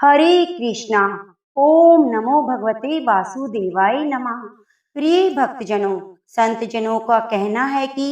हरे कृष्णा। ओम नमो भगवते वासुदेवाय नमः। प्रिय भक्तजनों, संतजनों का कहना है कि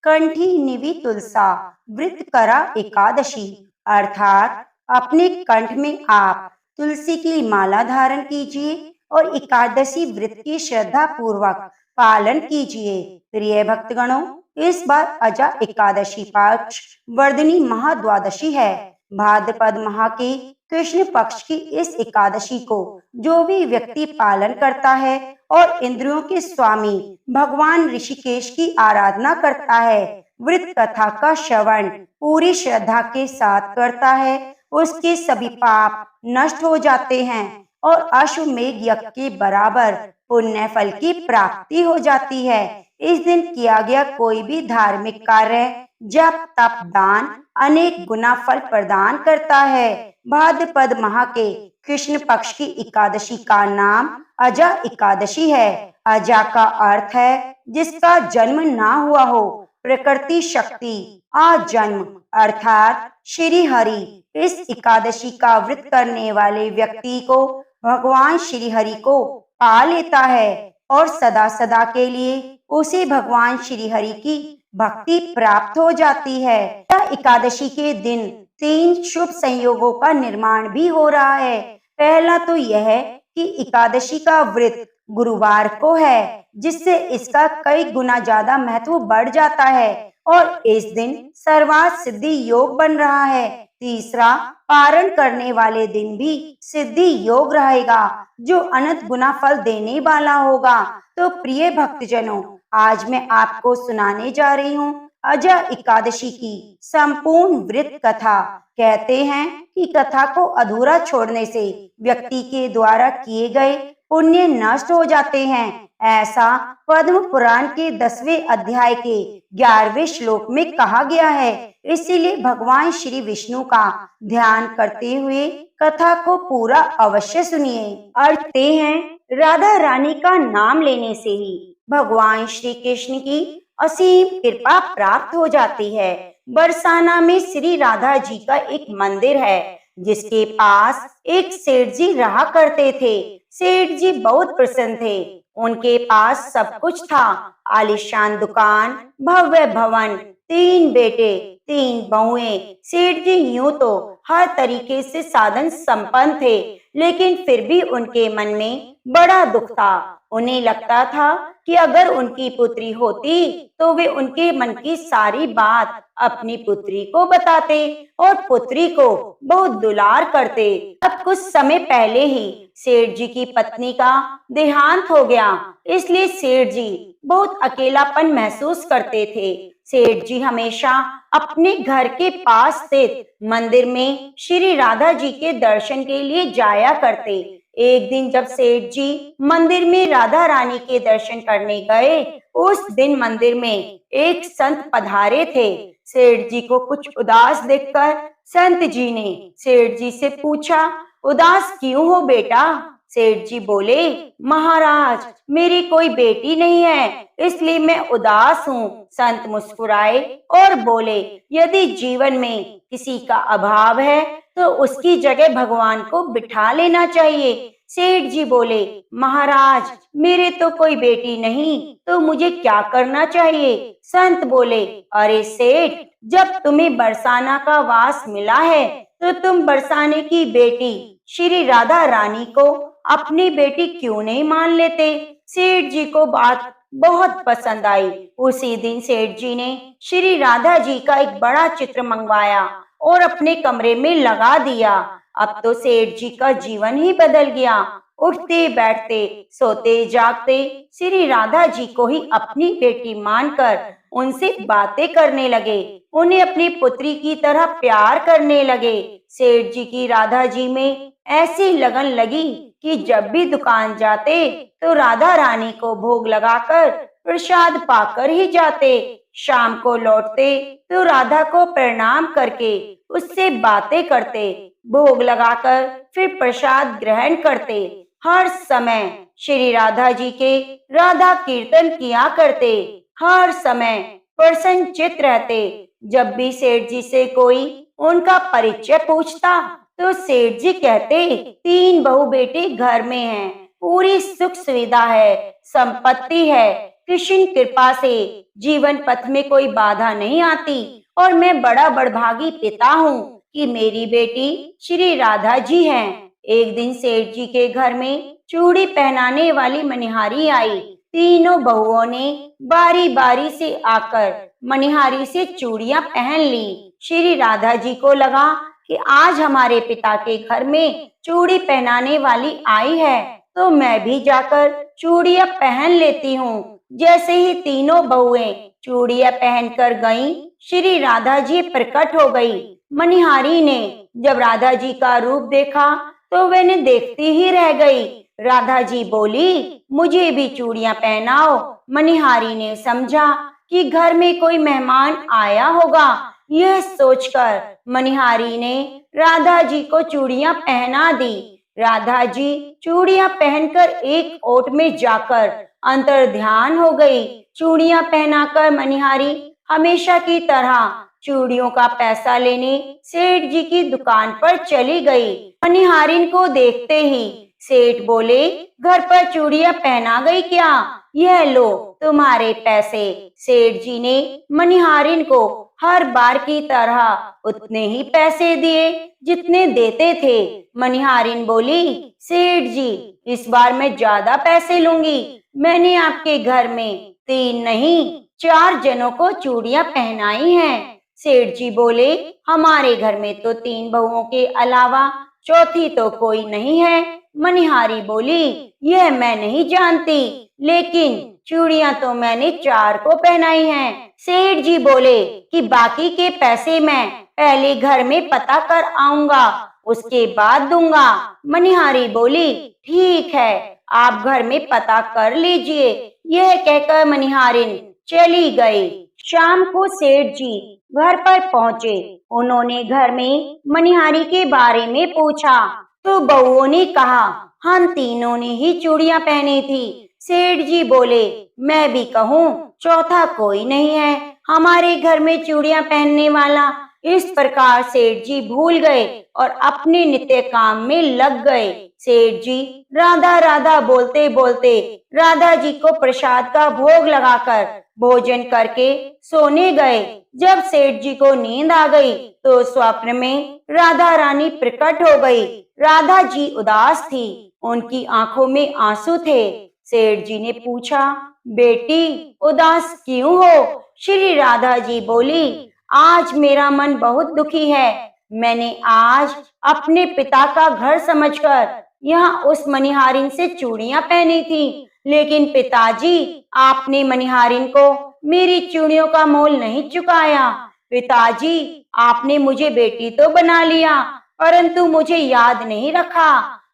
कंठी निवि तुलसा व्रत करा एकादशी, अर्थात अपने कंठ में आप तुलसी की माला धारण कीजिए और एकादशी व्रत की श्रद्धा पूर्वक पालन कीजिए। प्रिय भक्तगणों, इस बार अजा एकादशी पक्ष वर्धनी महाद्वादशी है। भाद्रपद माह की कृष्ण पक्ष की इस एकादशी को जो भी व्यक्ति पालन करता है और इंद्रियों के स्वामी भगवान ऋषिकेश की आराधना करता है, व्रत कथा का श्रवण पूरी श्रद्धा के साथ करता है, उसके सभी पाप नष्ट हो जाते हैं और अश्वमेध यज्ञ के बराबर पुण्य फल की प्राप्ति हो जाती है। इस दिन किया गया कोई भी धार्मिक कार्य, जप तप दान अनेक गुना फल प्रदान करता है। भाद्रपद माह के कृष्ण पक्ष की एकादशी का नाम अजा एकादशी है। अजा का अर्थ है जिसका जन्म ना हुआ हो, प्रकृति शक्ति आजन्म अर्थात श्री हरि। इस एकादशी का व्रत करने वाले व्यक्ति को भगवान श्री हरि को पा लेता है और सदा सदा के लिए उसे भगवान श्री हरि की भक्ति प्राप्त हो जाती है। एकादशी के दिन 3 शुभ संयोगों का निर्माण भी हो रहा है। पहला तो यह है कि एकादशी का व्रत गुरुवार को है, जिससे इसका कई गुना ज्यादा महत्व बढ़ जाता है और इस दिन सर्वार्थ सिद्धि योग बन रहा है। तीसरा, पारण करने वाले दिन भी सिद्धि योग रहेगा, जो अनंत गुना फल देने वाला होगा। तो प्रिय भक्तजनों, आज मैं आपको सुनाने जा रही हूँ अजा एकादशी की संपूर्ण व्रत कथा। कहते हैं कि कथा को अधूरा छोड़ने से व्यक्ति के द्वारा किए गए पुण्य नष्ट हो जाते हैं। ऐसा पद्म पुराण के 10वें अध्याय के 11वें श्लोक में कहा गया है। इसीलिए भगवान श्री विष्णु का ध्यान करते हुए कथा को पूरा अवश्य सुनिए। अर्थ हैं, राधा रानी का नाम लेने से ही भगवान श्री कृष्ण की असीम कृपा प्राप्त हो जाती है। बरसाना में श्री राधा जी का एक मंदिर है, जिसके पास एक सेठ जी रहा करते थे। सेठ जी बहुत प्रसन्न थे। उनके पास सब कुछ था, आलीशान दुकान, भव्य भवन, 3 बेटे, 3 बहुएं। सेठ जी यूं तो हर तरीके से साधन संपन्न थे, लेकिन फिर भी उनके मन में बड़ा दुख था। उन्हें लगता था कि अगर उनकी पुत्री होती तो वे उनके मन की सारी बात अपनी पुत्री को बताते और पुत्री को बहुत दुलार करते। अब कुछ समय पहले ही सेठ जी की पत्नी का देहांत हो गया, इसलिए सेठ जी बहुत अकेलापन महसूस करते थे। सेठ जी हमेशा अपने घर के पास स्थित मंदिर में श्री राधा जी के दर्शन के लिए जाया करते। एक दिन जब सेठ जी मंदिर में राधा रानी के दर्शन करने गए, उस दिन मंदिर में एक संत पधारे थे। सेठ जी को कुछ उदास देखकर संत जी ने सेठ जी से पूछा, उदास क्यों हो बेटा? सेठ जी बोले, महाराज, मेरी कोई बेटी नहीं है, इसलिए मैं उदास हूँ। संत मुस्कुराए और बोले, यदि जीवन में किसी का अभाव है तो उसकी जगह भगवान को बिठा लेना चाहिए। सेठ जी बोले, महाराज, मेरे तो कोई बेटी नहीं, तो मुझे क्या करना चाहिए? संत बोले, अरे सेठ, जब तुम्हें बरसाना का वास मिला है तो तुम बरसाने की बेटी श्री राधा रानी को अपनी बेटी क्यों नहीं मान लेते? सेठ जी को बात बहुत पसंद आई। उसी दिन सेठ जी ने श्री राधा जी का एक बड़ा चित्र मंगवाया और अपने कमरे में लगा दिया। अब तो सेठ जी का जीवन ही बदल गया। उठते बैठते सोते जागते श्री राधा जी को ही अपनी बेटी मानकर उनसे बातें करने लगे, उन्हें अपनी पुत्री की तरह प्यार करने लगे। सेठ जी की राधा जी में ऐसी लगन लगी कि जब भी दुकान जाते तो राधा रानी को भोग लगाकर प्रसाद पाकर ही जाते। शाम को लौटते तो राधा को प्रणाम करके उससे बातें करते, भोग लगाकर फिर प्रसाद ग्रहण करते। हर समय श्री राधा जी के राधा कीर्तन किया करते, हर समय प्रसन्नचित्त रहते। जब भी सेठ जी से कोई उनका परिचय पूछता तो सेठ जी कहते, 3 बहू बेटे घर में हैं, पूरी सुख सुविधा है, संपत्ति है, कृष्ण कृपा से जीवन पथ में कोई बाधा नहीं आती और मैं बड़ा बड़भागी पिता हूँ कि मेरी बेटी श्री राधा जी हैं। एक दिन सेठ जी के घर में चूड़ी पहनाने वाली मनिहारी आई। तीनों बहुओं ने बारी बारी से आकर मनिहारी से चूड़ियां पहन ली। श्री राधा जी को लगा कि आज हमारे पिता के घर में चूड़ी पहनाने वाली आई है, तो मैं भी जाकर चूड़ियां पहन लेती हूँ। जैसे ही तीनों बहुएं चूड़ियां पहनकर गईं, श्री राधा जी प्रकट हो गई। मनिहारी ने जब राधा जी का रूप देखा तो वह देखती ही रह गई। राधा जी बोली, मुझे भी चूड़ियां पहनाओ। मनिहारी ने समझा कि घर में कोई मेहमान आया होगा। यह सोचकर मनिहारी ने राधा जी को चूड़ियां पहना दी। राधा जी चूड़ियां पहनकर एक ओट में जाकर अंतर ध्यान हो गई। चूड़ियां पहनाकर मनिहारी हमेशा की तरह चूड़ियों का पैसा लेने सेठ जी की दुकान पर चली गई। मनिहारिन को देखते ही सेठ बोले, घर पर चूड़ियां पहना गई क्या? यह लो तुम्हारे पैसे। सेठ जी ने मनिहारिन को हर बार की तरह उतने ही पैसे दिए जितने देते थे। मनिहारिन बोली, सेठ जी इस बार मैं ज्यादा पैसे लूंगी। मैंने आपके घर में 3 नहीं 4 जनों को चूड़ियां पहनाई हैं। सेठ जी बोले, हमारे घर में तो 3 बहुओं के अलावा चौथी तो कोई नहीं है। मनिहारी बोली, यह मैं नहीं जानती, लेकिन चूड़ियां तो मैंने 4 को पहनाई हैं। सेठ जी बोले कि बाकी के पैसे मैं पहले घर में पता कर आऊंगा, उसके बाद दूंगा। मनिहारी बोली, ठीक है, आप घर में पता कर लीजिए। यह कहकर मनिहारिन चली गई। शाम को सेठ जी घर पर पहुंचे। उन्होंने घर में मनिहारी के बारे में पूछा तो बहुओं ने कहा, हम तीनों ने ही चूड़ियां पहनी थी। सेठ जी बोले, मैं भी कहूँ चौथा कोई नहीं है हमारे घर में चूड़ियां पहनने वाला। इस प्रकार सेठ जी भूल गए और अपने नित्य काम में लग गए। सेठ जी राधा राधा बोलते बोलते राधा जी को प्रसाद का भोग लगाकर भोजन करके सोने गए। जब सेठ जी को नींद आ गई तो स्वप्न में राधा रानी प्रकट हो गई। राधा जी उदास थी, उनकी आंखों में आंसू थे। सेठ जी ने पूछा, बेटी उदास क्यों हो? श्री राधा जी बोली, आज मेरा मन बहुत दुखी है। मैंने आज अपने पिता का घर समझकर यहाँ उस मनिहारिन से चूड़ियां पहनी थी, लेकिन पिताजी आपने मनिहारिन को मेरी चूड़ियों का मोल नहीं चुकाया। पिताजी आपने मुझे बेटी तो बना लिया, परंतु मुझे याद नहीं रखा।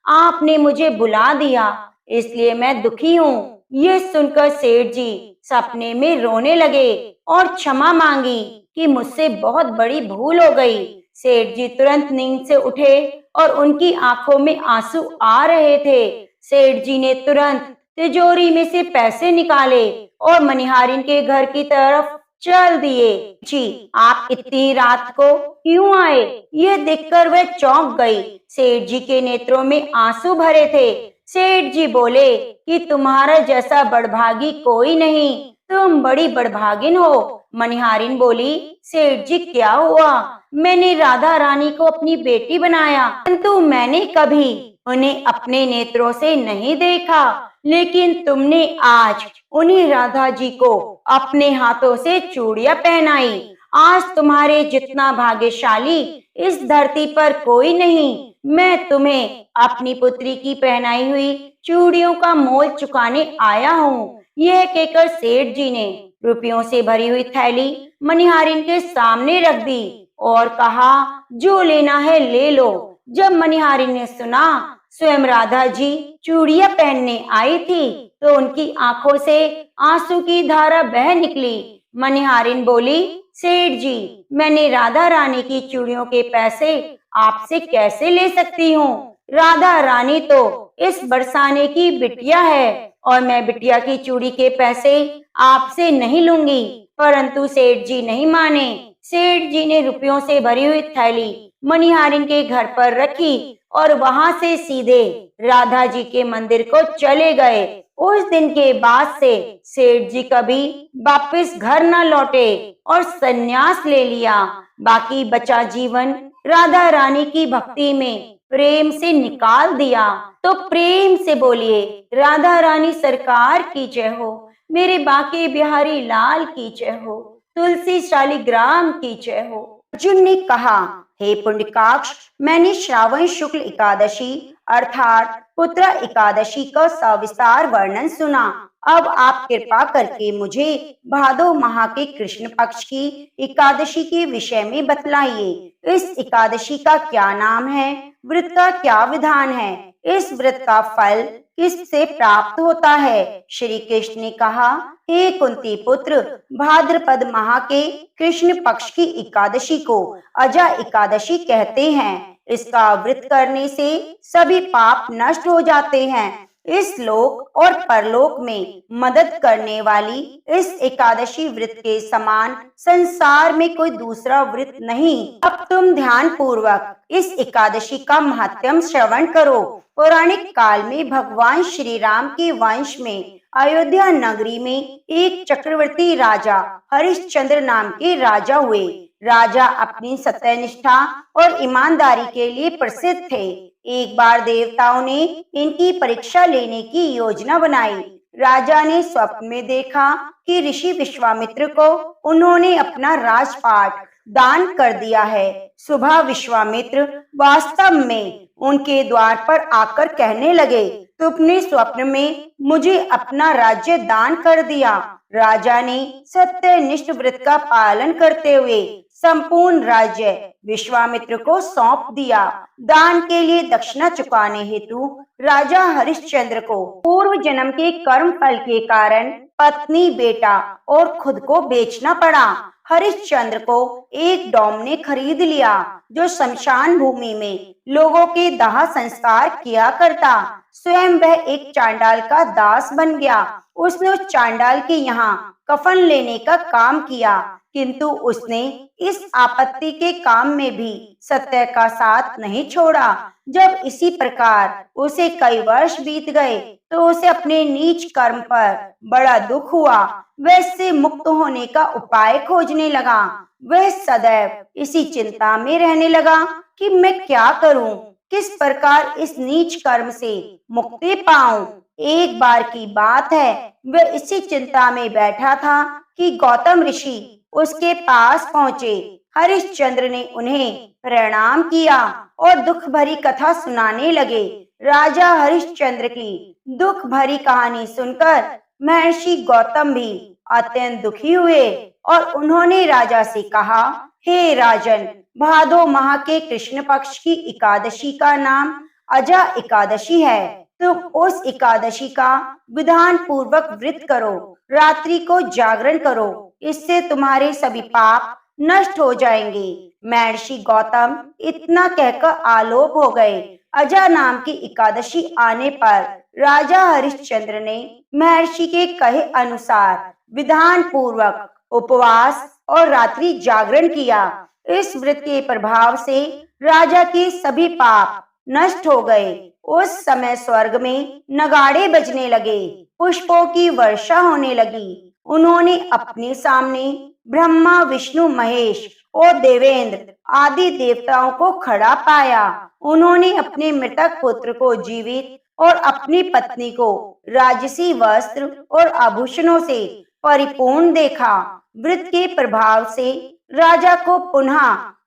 आपने मुझे बुला दिया, इसलिए मैं दुखी हूँ। ये सुनकर सेठ जी सपने में रोने लगे और क्षमा मांगी कि मुझसे बहुत बड़ी भूल हो गई। सेठ जी तुरंत नींद से उठे और उनकी आंखों में आंसू आ रहे थे। सेठ जी ने तुरंत तिजोरी में से पैसे निकाले और मनिहारिन के घर की तरफ चल दिए। जी, आप इतनी रात को क्यों आए? यह देखकर वह चौंक गई। सेठ जी के नेत्रों में आंसू भरे थे। सेठ जी बोले कि तुम्हारा जैसा बड़भागी कोई नहीं, तुम बड़ी बड़भागिन हो। मनिहारिन बोली, सेठ जी क्या हुआ? मैंने राधा रानी को अपनी बेटी बनाया, परंतु मैंने कभी उन्हें अपने नेत्रों से नहीं देखा, लेकिन तुमने आज उन्हीं राधा जी को अपने हाथों से चूड़ियां पहनाई। आज तुम्हारे जितना भाग्यशाली इस धरती पर कोई नहीं। मैं तुम्हें अपनी पुत्री की पहनाई हुई चूड़ियों का मोल चुकाने आया हूँ। यह कहकर सेठ जी ने रुपयों से भरी हुई थैली मनिहारिन के सामने रख दी और कहा, जो लेना है ले लो। जब मनिहारिन ने सुना स्वयं राधा जी चूड़ियां पहनने आई थी तो उनकी आंखों से आंसू की धारा बह निकली। मनिहारिन बोली, सेठ जी मैंने राधा रानी की चूड़ियों के पैसे आपसे कैसे ले सकती हूँ? राधा रानी तो इस बरसाने की बिटिया है और मैं बिटिया की चूड़ी के पैसे आपसे नहीं लूंगी। परंतु सेठ जी नहीं माने। सेठ जी ने रुपयों से भरी हुई थैली मणिहारिन के घर पर रखी और वहां से सीधे राधा जी के मंदिर को चले गए। उस दिन के बाद से सेठ जी कभी वापस घर न लौटे और संन्यास ले लिया। बाकी बचा जीवन राधा रानी की भक्ति में प्रेम से निकाल दिया। तो प्रेम से बोलिए, राधा रानी सरकार की जय हो, मेरे बाके बिहारी लाल की जय हो, तुलसी शालिग्राम की जय हो। अर्जुन ने कहा, हे पुंडरीकाक्ष, मैंने श्रावण शुक्ल एकादशी अर्थात पुत्र एकादशी का सविस्तार वर्णन सुना। अब आप कृपा करके मुझे भादो माह के कृष्ण पक्ष की एकादशी के विषय में बतलाइए। इस एकादशी का क्या नाम है, व्रत का क्या विधान है, इस व्रत का फल किससे प्राप्त होता है। श्री कृष्ण ने कहा, हे कुंती पुत्र, भाद्रपद माह के कृष्ण पक्ष की एकादशी को अजा एकादशी कहते हैं। इसका व्रत करने से सभी पाप नष्ट हो जाते हैं। इस लोक और परलोक में मदद करने वाली इस एकादशी व्रत के समान संसार में कोई दूसरा व्रत नहीं। अब तुम ध्यान पूर्वक इस एकादशी का महत्व श्रवण करो। पौराणिक काल में भगवान श्री राम के वंश में अयोध्या नगरी में एक चक्रवर्ती राजा हरिश्चंद्र नाम के राजा हुए। राजा अपनी सत्यनिष्ठा और ईमानदारी के लिए प्रसिद्ध थे। एक बार देवताओं ने इनकी परीक्षा लेने की योजना बनाई। राजा ने स्वप्न में देखा कि ऋषि विश्वामित्र को उन्होंने अपना राजपाट दान कर दिया है। सुबह विश्वामित्र वास्तव में उनके द्वार पर आकर कहने लगे, तुमने स्वप्न में मुझे अपना राज्य दान कर दिया। राजा ने सत्यनिष्ठ व्रत का पालन करते हुए संपूर्ण राज्य विश्वामित्र को सौंप दिया। दान के लिए दक्षिणा चुकाने हेतु राजा हरिश्चंद्र को पूर्व जन्म के कर्म फल के कारण पत्नी, बेटा और खुद को बेचना पड़ा। हरिश्चंद्र को एक डॉम ने खरीद लिया जो शमशान भूमि में लोगों के दाह संस्कार किया करता। स्वयं वह एक चांडाल का दास बन गया। उसने उस चांडाल के यहाँ कफन लेने का काम किया, किंतु उसने इस आपत्ति के काम में भी सत्य का साथ नहीं छोड़ा। जब इसी प्रकार उसे कई वर्ष बीत गए तो उसे अपने नीच कर्म पर बड़ा दुख हुआ। वह इससे मुक्त होने का उपाय खोजने लगा। वह सदैव इसी चिंता में रहने लगा कि मैं क्या करूं, किस प्रकार इस नीच कर्म से मुक्ति पाऊं। एक बार की बात है, वह इसी चिंता में बैठा था कि गौतम ऋषि उसके पास पहुंचे। हरिश्चंद्र ने उन्हें प्रणाम किया और दुख भरी कथा सुनाने लगे। राजा हरिश्चंद्र की दुख भरी कहानी सुनकर महर्षि गौतम भी अत्यंत दुखी हुए और उन्होंने राजा से कहा, हे राजन, भादो माह के कृष्ण पक्ष की एकादशी का नाम अजा एकादशी है। तुम उस एकादशी का विधान पूर्वक व्रत करो, रात्रि को जागरण करो, इससे तुम्हारे सभी पाप नष्ट हो जाएंगे। महर्षि गौतम इतना कहकर आलोक हो गए। अजा नाम की एकादशी आने पर राजा हरिश्चंद्र ने महर्षि के कहे अनुसार विधान पूर्वक उपवास और रात्रि जागरण किया। इस व्रत के प्रभाव से राजा के सभी पाप नष्ट हो गए। उस समय स्वर्ग में नगाड़े बजने लगे, पुष्पों की वर्षा होने लगी। उन्होंने अपने सामने ब्रह्मा, विष्णु, महेश और देवेंद्र आदि देवताओं को खड़ा पाया। उन्होंने अपने मृतक पुत्र को जीवित और अपनी पत्नी को राजसी वस्त्र और आभूषणों से परिपूर्ण देखा। व्रत के प्रभाव से राजा को पुनः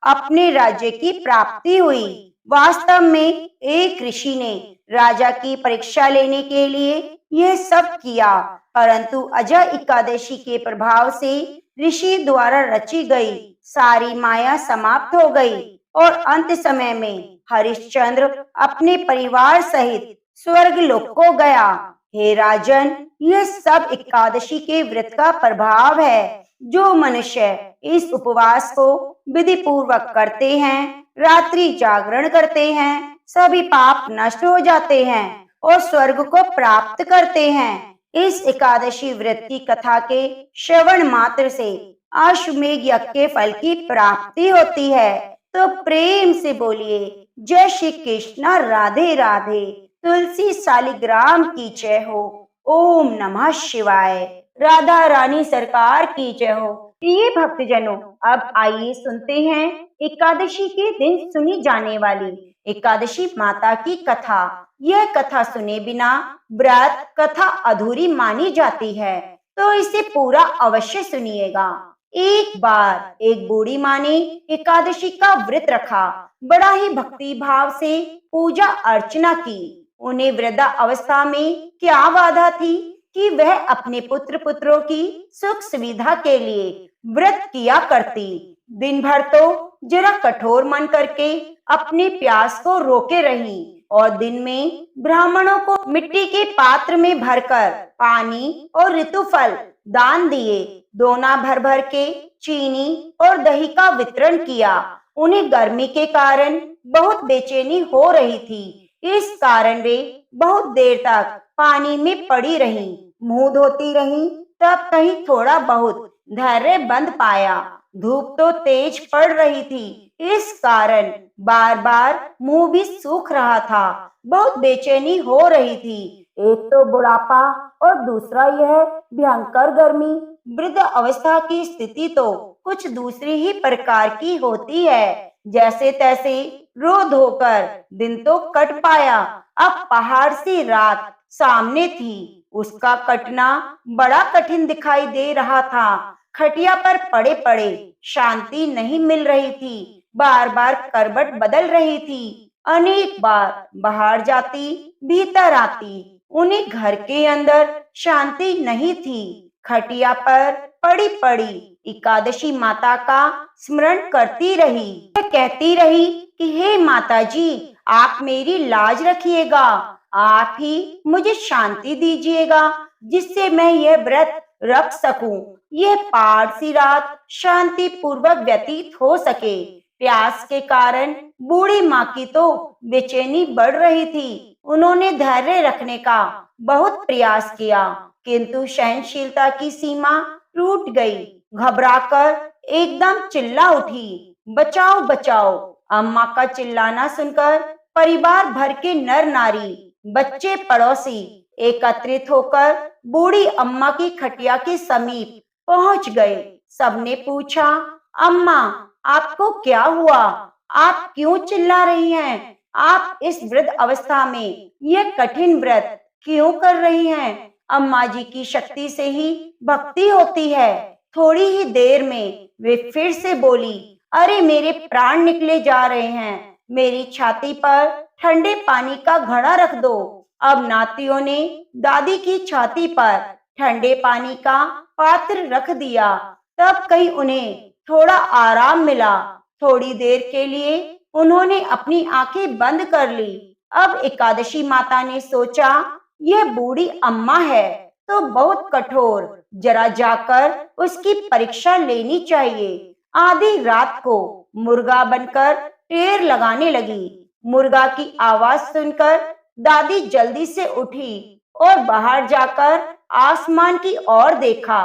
अपने राज्य की प्राप्ति हुई। वास्तव में एक ऋषि ने राजा की परीक्षा लेने के लिए यह सब किया, परंतु अजा एकादशी के प्रभाव से ऋषि द्वारा रची गई सारी माया समाप्त हो गई और अंत समय में हरिश्चंद्र अपने परिवार सहित स्वर्ग लोक को गया। हे राजन, यह सब एकादशी के व्रत का प्रभाव है। जो मनुष्य इस उपवास को विधि पूर्वक करते हैं, रात्रि जागरण करते हैं, सभी पाप नष्ट हो जाते हैं और स्वर्ग को प्राप्त करते हैं। इस एकादशी व्रत की कथा के श्रवण मात्र से अश्वमेध यज्ञ के फल की प्राप्ति होती है। तो प्रेम से बोलिए जय श्री कृष्ण, राधे राधे। तुलसी शालिग्राम की जय हो। ओम नमः शिवाय। राधा रानी सरकार की जय हो। प्रिय भक्तजनों, अब आइए सुनते हैं एकादशी के दिन सुनी जाने वाली एकादशी माता की कथा। यह कथा सुने बिना व्रत कथा अधूरी मानी जाती है, तो इसे पूरा अवश्य सुनिएगा। एक बार एक बूढ़ी माँ ने एकादशी का व्रत रखा। बड़ा ही भक्ति भाव से पूजा अर्चना की। उन्हें वृद्धा अवस्था में क्या बाधा थी कि वह अपने पुत्र पुत्रों की सुख सुविधा के लिए व्रत किया करती। दिन भर तो जरा कठोर मन करके अपने प्यास को रोके रही और दिन में ब्राह्मणों को मिट्टी के पात्र में भरकर पानी और ऋतुफल दान दिए। दोना भर भर के चीनी और दही का वितरण किया। उन्हें गर्मी के कारण बहुत बेचैनी हो रही थी। इस कारण वे बहुत देर तक पानी में पड़ी रहीं, मुंह धोती रहीं। तब कहीं थोड़ा बहुत धैर्य बंद पाया। धूप तो तेज पड़ रही थी, इस कारण बार बार मुंह भी सूख रहा था। बहुत बेचैनी हो रही थी। एक तो बुढ़ापा और दूसरा यह भयंकर गर्मी। वृद्ध अवस्था की स्थिति तो कुछ दूसरी ही प्रकार की होती है। जैसे तैसे रो धोकर दिन तो कट पाया। अब पहाड़ सी रात सामने थी, उसका कटना बड़ा कठिन दिखाई दे रहा था। खटिया पर पड़े पड़े शांति नहीं मिल रही थी। बार बार करवट बदल रही थी। अनेक बार बाहर जाती, भीतर आती। उन्हें घर के अंदर शांति नहीं थी। खटिया पर पड़ी पड़ी एकादशी माता का स्मरण करती रही। वह कहती रही कि हे माता जी, आप मेरी लाज रखिएगा। आप ही मुझे शांति दीजिएगा, जिससे मैं यह व्रत रख सकूं। यह पार सी रात शांति पूर्वक व्यतीत हो सके। प्यास के कारण बूढ़ी माँ की तो बेचैनी बढ़ रही थी। उन्होंने धैर्य रखने का बहुत प्रयास किया, किंतु सहनशीलता की सीमा टूट गई। घबराकर एकदम चिल्ला उठी, बचाओ बचाओ। अम्मा का चिल्लाना सुनकर परिवार भर के नर नारी, बच्चे, पड़ोसी एकत्रित होकर बूढ़ी अम्मा की खटिया के समीप पहुंच गए। सबने पूछा, अम्मा आपको क्या हुआ? आप क्यों चिल्ला रही हैं? आप इस वृद्ध अवस्था में यह कठिन व्रत क्यों कर रही हैं? अम्मा जी की शक्ति से ही भक्ति होती है। थोड़ी ही देर में वे फिर से बोली, अरे मेरे प्राण निकले जा रहे हैं। मेरी छाती पर ठंडे पानी का घड़ा रख दो। अब नातियों ने दादी की छाती पर ठंडे पानी का पात्र रख दिया। तब कहीं उन्हें थोड़ा आराम मिला। थोड़ी देर के लिए उन्होंने अपनी आंखें बंद कर ली। अब एकादशी माता ने सोचा, यह बूढ़ी अम्मा है तो बहुत कठोर, जरा जाकर उसकी परीक्षा लेनी चाहिए। आधी रात को मुर्गा बनकर टेर लगाने लगी। मुर्गा की आवाज सुनकर दादी जल्दी से उठी और बाहर जाकर आसमान की ओर देखा।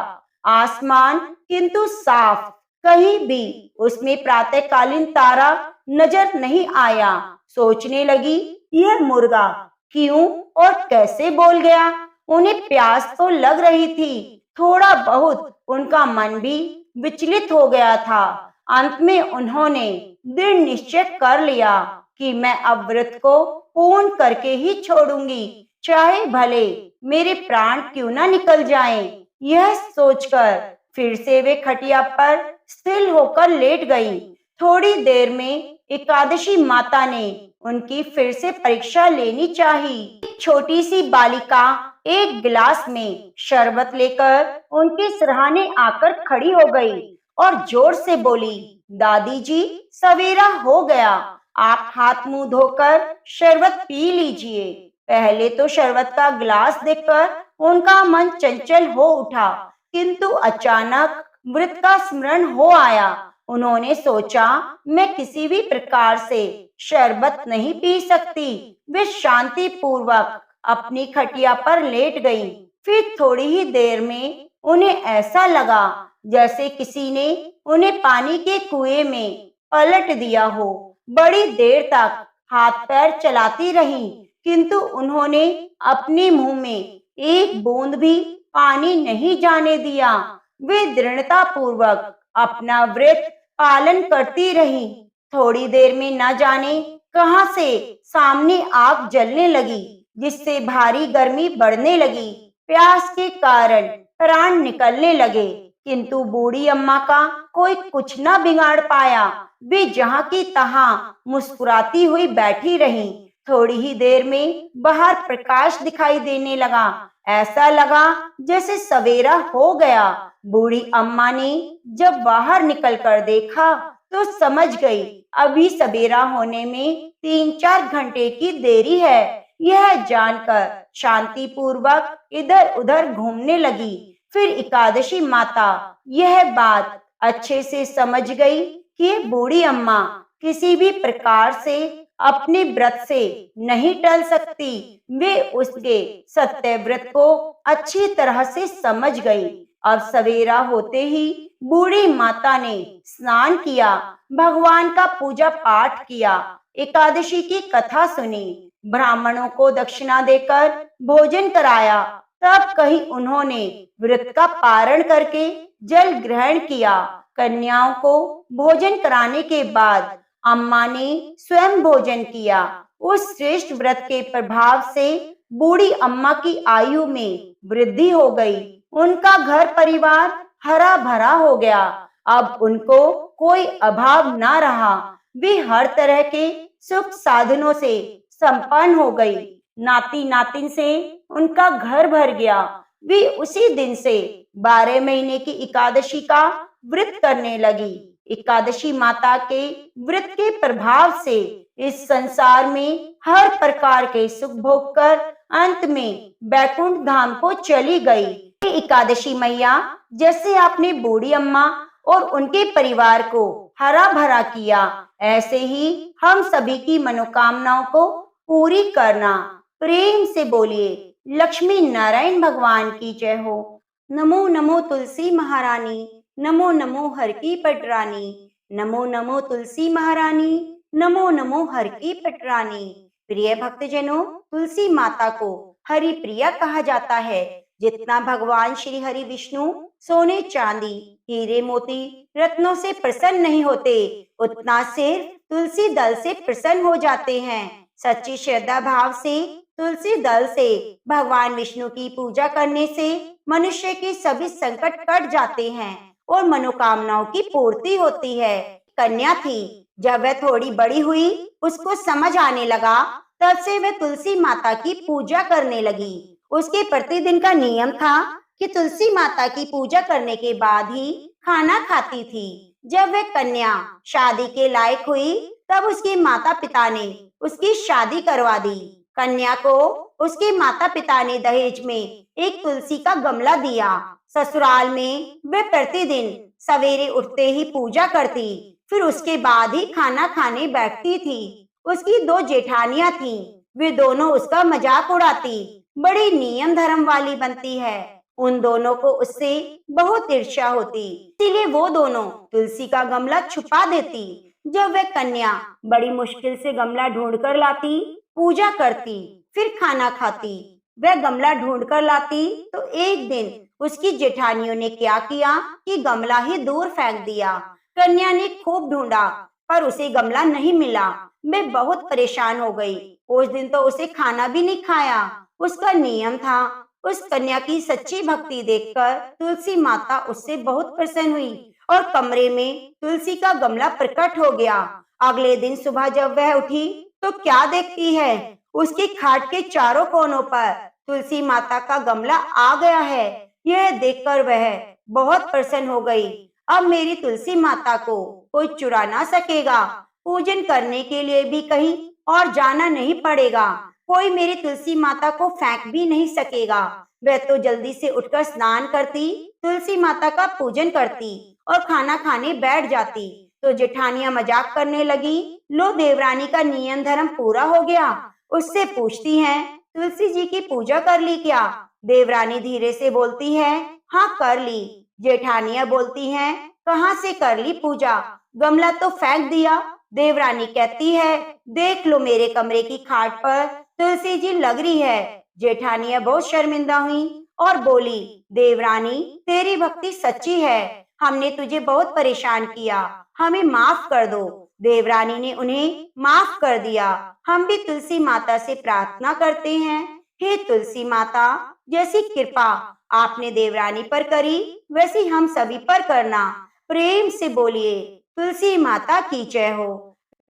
आसमान किंतु साफ, कहीं भी उसमें प्रातःकालीन तारा नजर नहीं आया। सोचने लगी, यह मुर्गा क्यों और कैसे बोल गया? उन्हें प्यास तो लग रही थी। थोड़ा बहुत उनका मन भी विचलित हो गया था। अंत में उन्होंने दृढ़ निश्चय कर लिया कि मैं अब व्रत को पूर्ण करके ही छोड़ूंगी, चाहे भले मेरे प्राण क्यों ना निकल जाएं। यह सोचकर फिर से वे खटिया पर स्थिर होकर लेट गईं। थोड़ी देर में एकादशी माता ने उनकी फिर से परीक्षा लेनी चाहिए। एक छोटी सी बालिका एक गिलास में शरबत लेकर उनके सिरहाने आकर खड़ी हो गई और जोर से बोली, दादी जी सवेरा हो गया, आप हाथ मुंह धोकर शरबत पी लीजिए। पहले तो शरबत का गिलास देखकर उनका मन चंचल हो उठा, किंतु अचानक व्रत का स्मरण हो आया। उन्होंने सोचा, मैं किसी भी प्रकार से शरबत नहीं पी सकती। वे शांति पूर्वक अपनी खटिया पर लेट गईं। फिर थोड़ी ही देर में उन्हें ऐसा लगा जैसे किसी ने उन्हें पानी के कुएं में पलट दिया हो। बड़ी देर तक हाथ पैर चलाती रही, किंतु उन्होंने अपने मुंह में एक बूंद भी पानी नहीं जाने दिया। वे दृढ़ता पूर्वक अपना व्रत पालन करती रही। थोड़ी देर में न जाने कहां से सामने आग जलने लगी, जिससे भारी गर्मी बढ़ने लगी। प्यास के कारण प्राण निकलने लगे, किंतु बूढ़ी अम्मा का कोई कुछ न बिगाड़ पाया। वे जहां की तहां मुस्कुराती हुई बैठी रहीं। थोड़ी ही देर में बाहर प्रकाश दिखाई देने लगा। ऐसा लगा जैसे सवेरा हो गया। बूढ़ी अम्मा ने जब बाहर निकलकर देखा तो समझ गई अभी सवेरा होने में 3-4 घंटे की देरी है। यह जानकर शांति पूर्वक इधर उधर घूमने लगी। फिर एकादशी माता यह बात अच्छे से समझ गई कि बूढ़ी अम्मा किसी भी प्रकार से अपने व्रत से नहीं टल सकती। वे उसके सत्य व्रत को अच्छी तरह से समझ गई। अब सवेरा होते ही बूढ़ी माता ने स्नान किया, भगवान का पूजा पाठ किया, एकादशी की कथा सुनी, ब्राह्मणों को दक्षिणा देकर भोजन कराया। तब कहीं उन्होंने व्रत का पारण करके जल ग्रहण किया। कन्याओं को भोजन कराने के बाद अम्मा ने स्वयं भोजन किया। उस श्रेष्ठ व्रत के प्रभाव से बूढ़ी अम्मा की आयु में वृद्धि हो गई। उनका घर परिवार हरा भरा हो गया। अब उनको कोई अभाव न रहा। वे हर तरह के सुख साधनों से संपन्न हो गई। नाती नातिन से उनका घर भर गया। वे उसी दिन से 12 महीने की एकादशी का व्रत करने लगी। एकादशी माता के व्रत के प्रभाव से इस संसार में हर प्रकार के सुख भोग कर अंत में बैकुंठ धाम को चली गई। एकादशी मैया जैसे आपने बूढ़ी अम्मा और उनके परिवार को हरा भरा किया, ऐसे ही हम सभी की मनोकामनाओं को पूरी करना। प्रेम से बोलिए लक्ष्मी नारायण भगवान की जय हो। नमो नमो तुलसी महारानी, नमो नमो हर की पटरानी, नमो नमो तुलसी महारानी, नमो नमो हर की पटरानी। प्रिय भक्तजनों, तुलसी माता को हरि प्रिया कहा जाता है। जितना भगवान श्री हरि विष्णु सोने चांदी हीरे मोती रत्नों से प्रसन्न नहीं होते, उतना सिर्फ तुलसी दल से प्रसन्न हो जाते हैं। सच्ची श्रद्धा भाव से तुलसी दल से भगवान विष्णु की पूजा करने से मनुष्य के सभी संकट कट जाते हैं और मनोकामनाओं की पूर्ति होती है। कन्या थी, जब वह थोड़ी बड़ी हुई, उसको समझ आने लगा, तब से वह तुलसी माता की पूजा करने लगी। उसके प्रतिदिन का नियम था कि तुलसी माता की पूजा करने के बाद ही खाना खाती थी। जब वह कन्या शादी के लायक हुई, तब उसके माता पिता ने उसकी शादी करवा दी। कन्या को उसके माता पिता ने दहेज में एक तुलसी का गमला दिया। ससुराल में वे प्रतिदिन सवेरे उठते ही पूजा करती, फिर उसके बाद ही खाना खाने बैठती थी। उसकी 2 जेठानियां थीं, वे दोनों उसका मजाक उड़ाती, बड़ी नियम धर्म वाली बनती है। उन दोनों को उससे बहुत ईर्ष्या होती, इसीलिए वो दोनों तुलसी का गमला छुपा देती। जब वह कन्या बड़ी मुश्किल से गमला ढूंढ कर लाती, पूजा करती, फिर खाना खाती, वह गमला ढूंढ कर लाती, तो एक दिन उसकी जेठानियों ने क्या किया कि गमला ही दूर फेंक दिया। कन्या ने खूब ढूंढा, पर उसे गमला नहीं मिला। वे बहुत परेशान हो गई। उस दिन तो उसे खाना भी नहीं खाया। उसका नियम था। उस कन्या की सच्ची भक्ति देखकर तुलसी माता उससे बहुत प्रसन्न हुई और कमरे में तुलसी का गमला प्रकट हो गया। अगले दिन सुबह जब वह उठी तो क्या देखती है, उसकी खाट के चारों कोनों पर तुलसी माता का गमला आ गया है। यह देखकर वह बहुत प्रसन्न हो गई। अब मेरी तुलसी माता को कोई चुरा ना सकेगा। पूजन करने के लिए भी कहीं और जाना नहीं पड़ेगा। कोई मेरी तुलसी माता को फेंक भी नहीं सकेगा। वह तो जल्दी से उठकर स्नान करती, तुलसी माता का पूजन करती और खाना खाने बैठ जाती। तो जेठानियां मजाक करने लगी, लो देवरानी का नियम धर्म पूरा हो गया। उससे पूछती हैं, तुलसी जी की पूजा कर ली क्या? देवरानी धीरे से बोलती है, हाँ कर ली। जेठानियां बोलती हैं, कहाँ से कर ली पूजा? गमला तो फेंक दिया। देवरानी कहती है, देख लो मेरे कमरे की खाट पर तुलसी जी लग रही है। जेठानिया बहुत शर्मिंदा हुई और बोली, देवरानी तेरी भक्ति सच्ची है, हमने तुझे बहुत परेशान किया, हमें माफ कर दो। देवरानी ने उन्हें माफ कर दिया। हम भी तुलसी माता से प्रार्थना करते हैं, हे तुलसी माता, जैसी कृपा आपने देवरानी पर करी वैसी हम सभी पर करना। प्रेम से बोलिए, तुलसी माता की जय हो।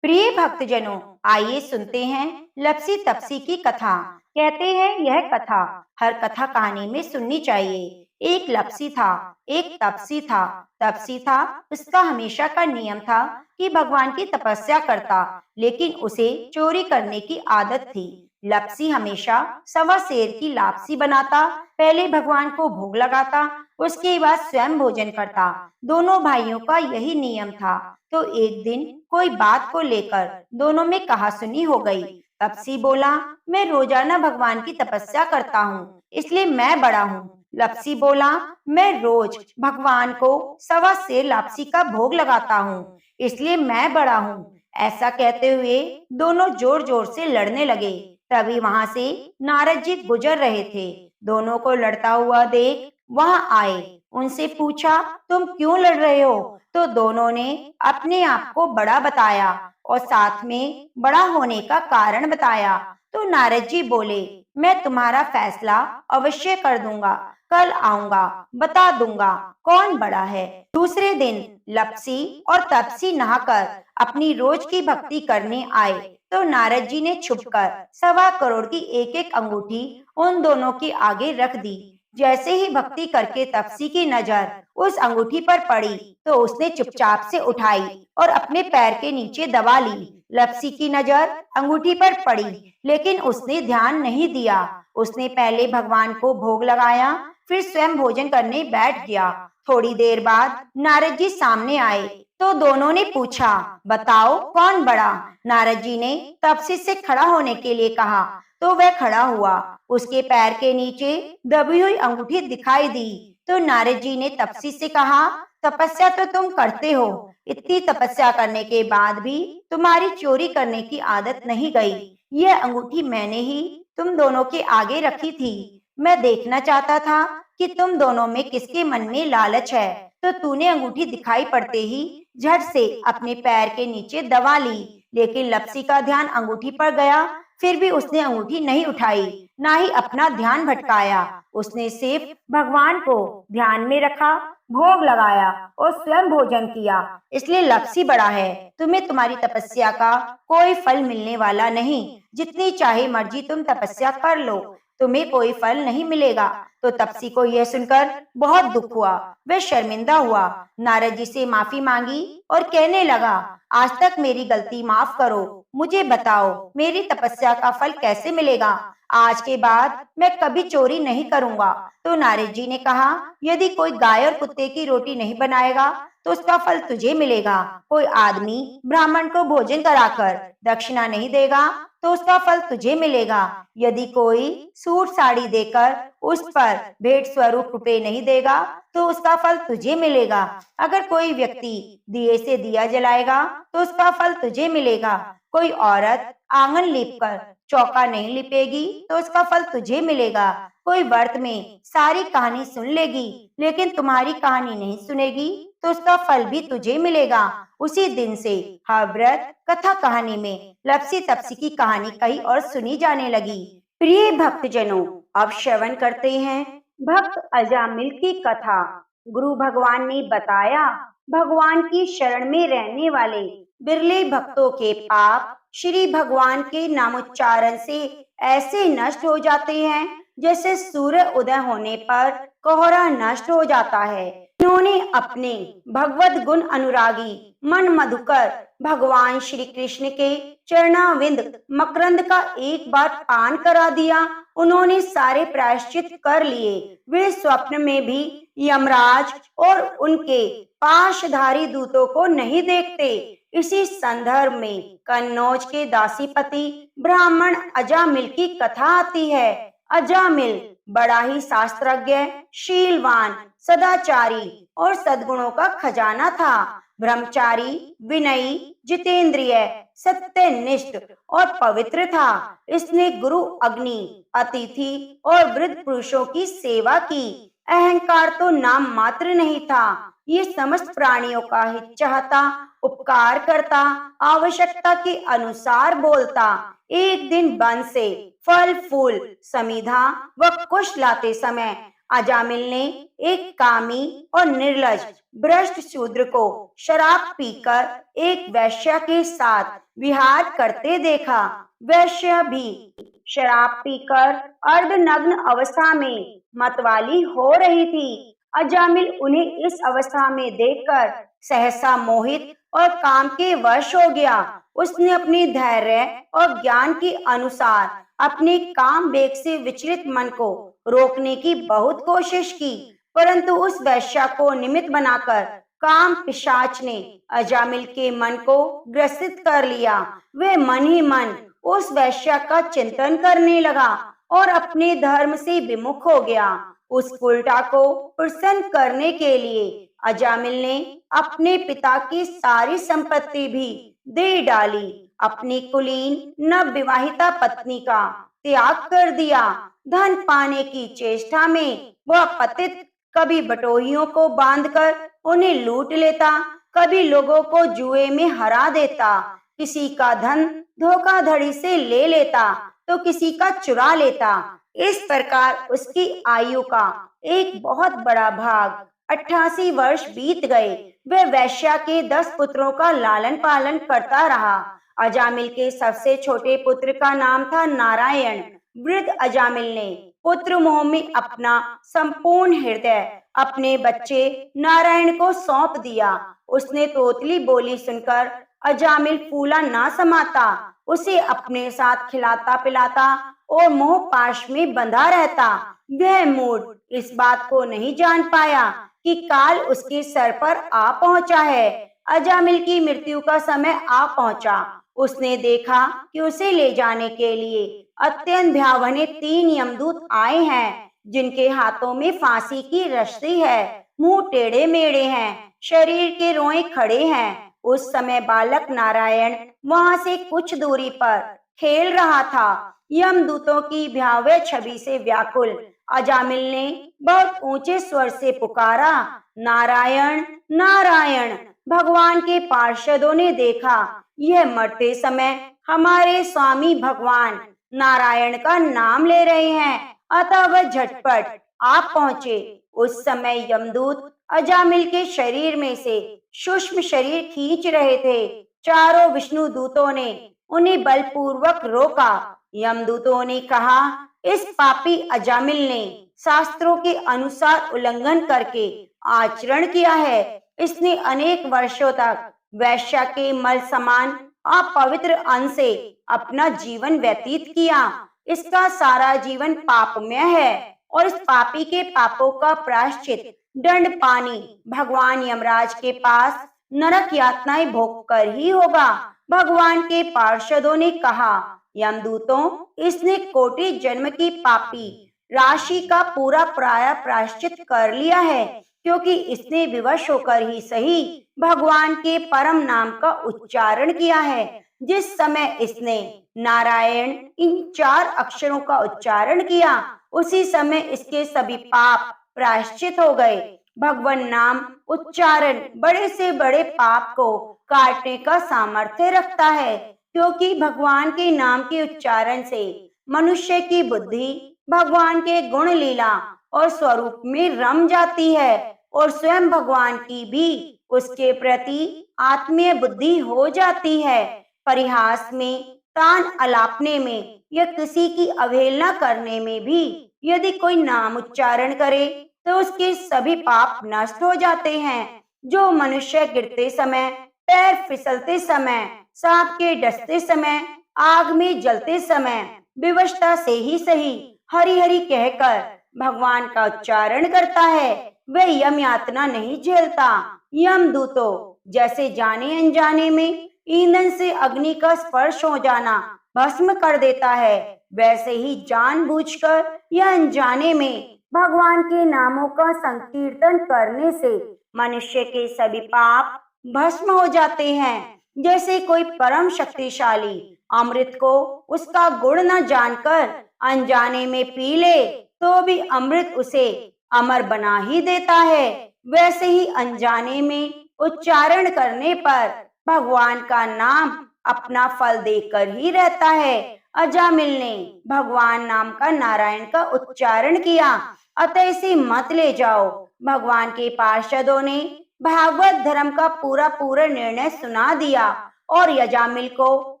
प्रिय भक्तजनों, आइए सुनते हैं लपसी तपसी की कथा। कहते हैं यह कथा हर कथा कहानी में सुननी चाहिए। एक लपसी था, एक तपसी था। तपसी था, उसका हमेशा का नियम था कि भगवान की तपस्या करता, लेकिन उसे चोरी करने की आदत थी। लपसी हमेशा सवा सेर की लापसी बनाता, पहले भगवान को भोग लगाता, उसके बाद स्वयं भोजन करता। दोनों भाइयों का यही नियम था। तो एक दिन कोई बात को लेकर दोनों में कहासुनी हो गई। तपसी बोला, मैं रोजाना भगवान की तपस्या करता हूँ, इसलिए मैं बड़ा हूँ। लपसी बोला, मैं रोज भगवान को सवा सेर लापसी का भोग लगाता हूँ, इसलिए मैं बड़ा हूँ। ऐसा कहते हुए दोनों जोर जोर से लड़ने लगे। तभी वहां से नारद जी गुजर रहे थे। दोनों को लड़ता हुआ देख वहां आए। उनसे पूछा, तुम क्यों लड़ रहे हो? तो दोनों ने अपने आप को बड़ा बताया और साथ में बड़ा होने का कारण बताया। तो नारद जी बोले, मैं तुम्हारा फैसला अवश्य कर दूंगा, कल आऊंगा, बता दूंगा कौन बड़ा है। दूसरे दिन लपसी और तपसी नहाकर अपनी रोज की भक्ति करने आए। तो नारद जी ने छुपकर 1.25 करोड़ की एक एक अंगूठी उन दोनों के आगे रख दी। जैसे ही भक्ति करके तपसी की नजर उस अंगूठी पर पड़ी, तो उसने चुपचाप से उठाई और अपने पैर के नीचे दबा ली। लपसी की नजर अंगूठी पर पड़ी, लेकिन उसने ध्यान नहीं दिया। उसने पहले भगवान को भोग लगाया, फिर स्वयं भोजन करने बैठ गया। थोड़ी देर बाद नारद जी सामने आए। तो दोनों ने पूछा, बताओ कौन बड़ा? नारद जी ने तपसी से खड़ा होने के लिए कहा। तो वह खड़ा हुआ। उसके पैर के नीचे दबी हुई अंगूठी दिखाई दी। तो नारद जी ने तपसी से कहा, तपस्या तो तुम करते हो, इतनी तपस्या करने के बाद भी तुम्हारी चोरी करने की आदत नहीं गई। यह अंगूठी मैंने ही तुम दोनों के आगे रखी थी। मैं देखना चाहता था कि तुम दोनों में किसके मन में लालच है। तो तूने अंगूठी दिखाई पड़ते ही झट से अपने पैर के नीचे दबा ली। लेकिन लपसी का ध्यान अंगूठी पर गया, फिर भी उसने अंगूठी नहीं उठाई, ना ही अपना ध्यान भटकाया। उसने सिर्फ भगवान को ध्यान में रखा, भोग लगाया और स्वयं भोजन किया। इसलिए लपसी बड़ा है। तुम्हें तुम्हारी तपस्या का कोई फल मिलने वाला नहीं। जितनी चाहे मर्जी तुम तपस्या कर लो, तुम्हें कोई फल नहीं मिलेगा। तो तपसी को यह सुनकर बहुत दुख हुआ। वह शर्मिंदा हुआ, नारद जी से माफी मांगी और कहने लगा, आज तक मेरी गलती माफ करो, मुझे बताओ मेरी तपस्या का फल कैसे मिलेगा? आज के बाद मैं कभी चोरी नहीं करूंगा। तो नारद जी ने कहा, यदि कोई गाय और कुत्ते की रोटी नहीं बनाएगा तो उसका फल तुझे मिलेगा। कोई आदमी ब्राह्मण को भोजन कराकर दक्षिणा नहीं देगा तो उसका फल तुझे मिलेगा। यदि कोई सूट साड़ी देकर उस पर भेंट स्वरूप रुपए नहीं देगा तो उसका फल तुझे मिलेगा। अगर कोई व्यक्ति दिए से दिया जलाएगा तो उसका फल तुझे मिलेगा। कोई औरत आंगन लीपकर चौका नहीं लिपेगी तो उसका फल तुझे मिलेगा। कोई व्रत में सारी कहानी सुन लेगी लेकिन तुम्हारी कहानी नहीं सुनेगी तो उसका फल भी तुझे मिलेगा। उसी दिन से हर व्रत कथा कहानी में लपसी तपसी की कहानी कही और सुनी जाने लगी। प्रिय भक्तजनों, अब श्रवण करते हैं भक्त अजामिल की कथा। गुरु भगवान ने बताया, भगवान की शरण में रहने वाले बिरले भक्तों के पाप श्री भगवान के नामोच्चारण से ऐसे नष्ट हो जाते हैं जैसे सूर्य उदय होने पर कोहरा नष्ट हो जाता है। इन्होंने अपने भगवत गुण अनुरागी मन मधुकर भगवान श्री कृष्ण के चरणाविंद मकरंद का एक बार पान करा दिया। उन्होंने सारे प्रायश्चित कर लिए। वे स्वप्न में भी यमराज और उनके पाशधारी दूतों को नहीं देखते। इसी संदर्भ में कन्नौज के दासीपति ब्राह्मण अजामिल की कथा आती है। अजामिल बड़ा ही शास्त्रज्ञ, शीलवान, सदाचारी और सद्गुणों का खजाना था। ब्रह्मचारी, विनयी, जितेंद्रिय, सत्यनिष्ठ और पवित्र था। इसने गुरु, अग्नि, अतिथि और वृद्ध पुरुषों की सेवा की। अहंकार तो नाम मात्र नहीं था। ये समस्त प्राणियों का हित चाहता, उपकार करता, आवश्यकता के अनुसार बोलता। एक दिन वन से फल फूल, समिधा व कुश लाते समय अजामिल ने एक कामी और निर्लज भ्रष्ट शूद्र को शराब पीकर एक वैश्या के साथ विहार करते देखा। वैश्या भी शराब पीकर अर्धनग्न अवस्था में मतवाली हो रही थी। अजामिल उन्हें इस अवस्था में देखकर सहसा मोहित और काम के वश हो गया। उसने अपने धैर्य और ज्ञान के अनुसार अपने काम वेग से विचलित मन को रोकने की बहुत कोशिश की, परंतु उस वैश्या को निमित्त बनाकर काम पिशाच ने अजामिल के मन को ग्रसित कर लिया। वह मन ही मन उस वैश्या का चिंतन करने लगा और अपने धर्म से विमुख हो गया। उस उल्टा को प्रसन्न करने के लिए अजामिल ने अपने पिता की सारी संपत्ति भी दे डाली। अपनी कुलीन नवविवाहिता पत्नी का त्याग कर दिया। धन पाने की चेष्टा में वह पतित कभी बटोहियों को बांधकर उन्हें लूट लेता, कभी लोगों को जुए में हरा देता, किसी का धन धोखाधड़ी से ले लेता तो किसी का चुरा लेता। इस प्रकार उसकी आयु का एक बहुत बड़ा भाग 88 वर्ष बीत गए। वह वैश्या के 10 पुत्रों का लालन पालन करता रहा। अजामिल के सबसे छोटे पुत्र का नाम था नारायण। वृद्ध अजामिल ने पुत्र मोह में अपना संपूर्ण हृदय अपने बच्चे नारायण को सौंप दिया। उसने तोतली बोली सुनकर अजामिल फूला ना समाता, उसे अपने साथ खिलाता पिलाता और मोह पाश में बंधा रहता। वह मूड इस बात को नहीं जान पाया कि काल उसके सर पर आ पहुंचा है। अजामिल की मृत्यु का समय आ पहुंचा। उसने देखा कि उसे ले जाने के लिए अत्यंत भयावह 3 यमदूत आए हैं, जिनके हाथों में फांसी की रस्सी है, मुंह टेढ़े मेढ़े हैं, शरीर के रोए खड़े हैं। उस समय बालक नारायण वहां से कुछ दूरी पर खेल रहा था। यमदूतों की भयावह छवि से व्याकुल अजामिल ने बहुत ऊंचे स्वर से पुकारा, नारायण नारायण। भगवान के पार्षदों ने देखा यह मरते समय हमारे स्वामी भगवान नारायण का नाम ले रहे हैं, अतः वह झटपट आप पहुंचे। उस समय यमदूत अजामिल के शरीर में से सूक्ष्म शरीर खींच रहे थे। चारों विष्णु दूतों ने उन्हें बलपूर्वक रोका। यमदूतों ने कहा, इस पापी अजामिल ने शास्त्रों के अनुसार उल्लंघन करके आचरण किया है। इसने अनेक वर्षों तक वैश्या के मल समान अपवित्र अन्न से अपना जीवन व्यतीत किया। इसका सारा जीवन पापमय है और इस पापी के पापों का प्रायश्चित दंड पानी भगवान यमराज के पास नरक यातनाएं भोग कर ही होगा। भगवान के पार्षदों ने कहा, यमदूतों, इसने कोटि जन्म की पापी राशि का पूरा प्रायश्चित कर लिया है, क्योंकि इसने विवश होकर ही सही भगवान के परम नाम का उच्चारण किया है। जिस समय इसने नारायण इन 4 अक्षरों का उच्चारण किया, उसी समय इसके सभी पाप प्रायश्चित हो गए। भगवान नाम उच्चारण बड़े से बड़े पाप को काटने का सामर्थ्य रखता है, क्योंकि भगवान के नाम के उच्चारण से मनुष्य की बुद्धि भगवान के गुण लीला और स्वरूप में रम जाती है और स्वयं भगवान की भी उसके प्रति आत्मीय बुद्धि हो जाती है। परिहास में, तान अलापने में या किसी की अवहेलना करने में भी यदि कोई नाम उच्चारण करे तो उसके सभी पाप नष्ट हो जाते हैं। जो मनुष्य गिरते समय, पैर फिसलते समय, सांप के डसते समय, आग में जलते समय विवशता से ही सही हरि हरि कहकर भगवान का उच्चारण करता है, वह यम यातना नहीं झेलता। यमदूतों जैसे जाने अनजाने में ईंधन से अग्नि का स्पर्श हो जाना भस्म कर देता है, वैसे ही जानबूझकर या अनजाने में भगवान के नामों का संकीर्तन करने से मनुष्य के सभी पाप भस्म हो जाते हैं। जैसे कोई परम शक्तिशाली अमृत को उसका गुण न जानकर अनजाने में पी ले तो भी अमृत उसे अमर बना ही देता है, वैसे ही अनजाने में उच्चारण करने पर भगवान का नाम अपना फल देकर ही रहता है। अजामिल ने भगवान नाम का नारायण का उच्चारण किया, अतः इसे मत ले जाओ। भगवान के पार्षदों ने भागवत धर्म का पूरा पूरा निर्णय सुना दिया और यजामिल को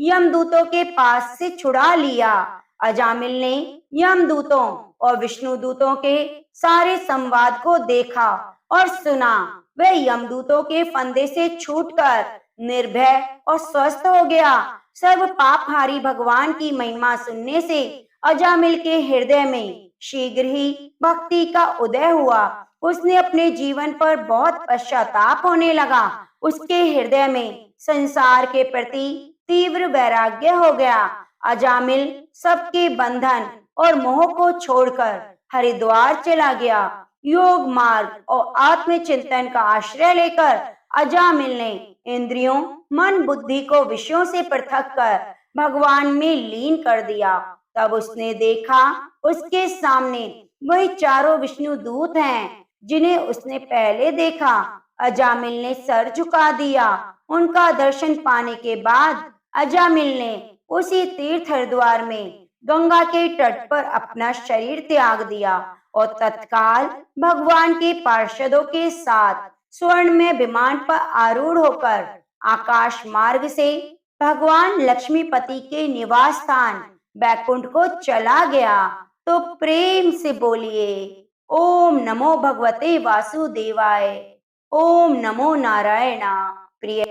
यमदूतों के पास से छुड़ा लिया। अजामिल ने यमदूतों और विष्णु दूतों के सारे संवाद को देखा और सुना। वह यमदूतों के फंदे से छूटकर निर्भय और स्वस्थ हो गया। सर्व पापहारी भगवान की महिमा सुनने से अजामिल के हृदय में शीघ्र ही भक्ति का उदय हुआ। उसने अपने जीवन पर बहुत पश्चाताप होने लगा। उसके हृदय में संसार के प्रति तीव्र वैराग्य हो गया। अजामिल सबके बंधन और मोह को छोड़कर हरिद्वार चला गया। योग मार्ग और आत्मचिंतन का आश्रय लेकर अजामिल ने इंद्रियों, मन, बुद्धि को विषयों से पृथक कर भगवान में लीन कर दिया। तब उसने देखा उसके सामने वही चारों विष्णु दूत हैं जिन्हें उसने पहले देखा। अजामिल ने सर झुका दिया। उनका दर्शन पाने के बाद अजामिल ने उसी तीर्थ हरिद्वार में गंगा के तट पर अपना शरीर त्याग दिया और तत्काल भगवान के पार्षदों के साथ स्वर्ण में विमान पर आरूढ़ होकर आकाश मार्ग से भगवान लक्ष्मीपति के निवास स्थान बैकुंठ को चला गया। तो प्रेम से बोलिए ओम नमो भगवते वासुदेवाय। ओम नमो नारायणा। प्रिय